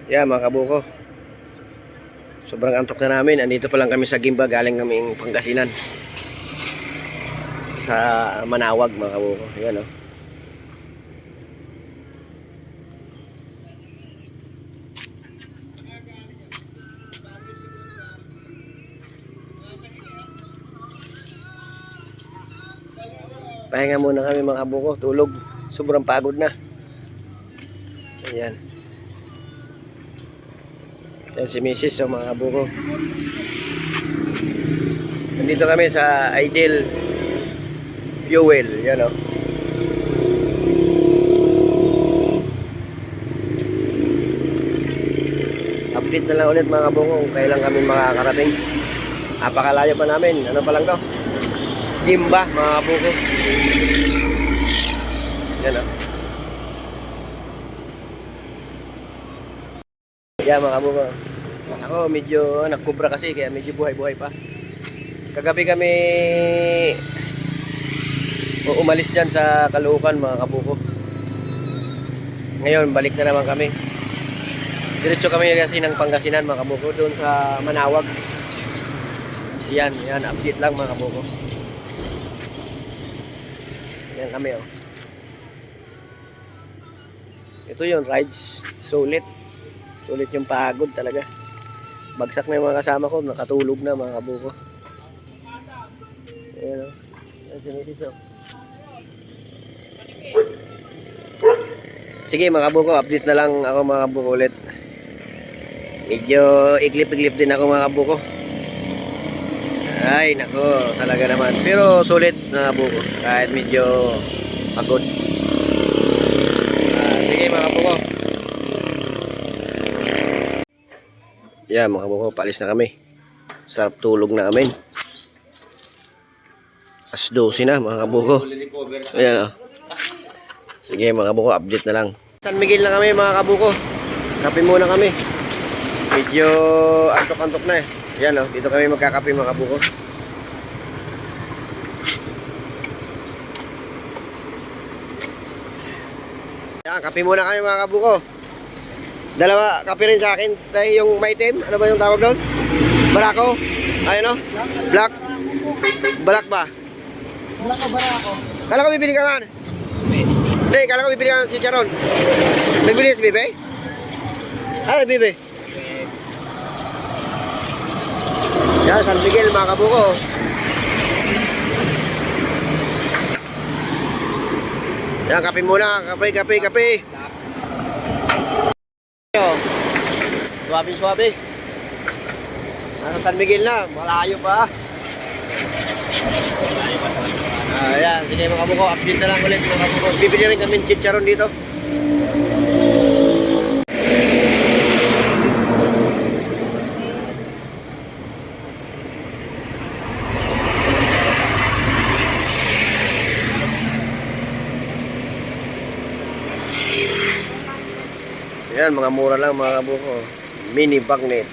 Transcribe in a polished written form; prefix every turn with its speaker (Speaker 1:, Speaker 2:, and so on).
Speaker 1: Yeah, mga kabuko. Sobrang antok na namin. Andito pa lang kami sa Gimba. Galing kaming Pangasinan. Sa Manawag, mga kabuko. Ayan, oh. Pahinga muna kami, mga kabuko. Tulog. Sobrang pagod na. Ayan. Yan si Mrs. So, mga kabuko. Nandito kami sa Ideal Fuel. Yan, oh. Update na lang ulit, mga kabuko, kung kailan kami makakarating. Napakalayo pa namin. Ano pa lang to? Gimba, mga kabuko. Yan, oh. Yan, mga kabuko. Ako medyo nakubra kasi, kaya medyo buhay-buhay pa. Kagabi kami umalis dyan sa Caloocan, mga kabuko. Ngayon balik na naman kami. Diretso kami kasi ng Pangasinan, mga kabuko, doon sa Manawag. Yan, update lang, mga kabuko. Yan kami, oh. Ito yung rides. Sulit yung pagod talaga. Bagsak na yung mga kasama ko, nakatulog na, mga kabuko. Ayan, oh. Ayan si Mrs. Oh. Sige, mga kabuko, update na lang ako, mga kabuko, ulit. Medyo iglip-iglip din ako, mga kabuko. Ay, nako, talaga naman. Pero sulit, mga kabuko, kahit medyo pagod. Sige, mga kabuko. Yan, mga kabuko, paalis na kami. Sarap tulog na amin. As 12 na, mga kabuko. Ayan, oh. Sige, mga kabuko, update na lang. San Miguel na kami, mga kabuko. Kape muna kami. Medyo antok-antok na, eh. Yan, oh. Dito kami magkakape, mga kabuko. Yan, kape muna kami, mga kabuko. Dalawa kape rin sa akin. Tayo yung maitim. Ano ba yung tawag doon? Barako? Ayun, oh. Black. Black ba?
Speaker 2: Black o barako?
Speaker 1: Kala ko bibili ka nga. Hindi, kala ko bibili ka si Charon. Nagbili si Bibe? Ay, Bibe. Yan, San Miguel, mga kabuko. Yan, kape muna. Kape. Suwabe. Nasa San Miguel na. Malayo pa. Ayan, sige, mga kabuko. Update na lang ulit, mga kabuko. Bibili rin kami chicharon dito. Ayan, mga mura lang, mga kabuko. Mini bagnet.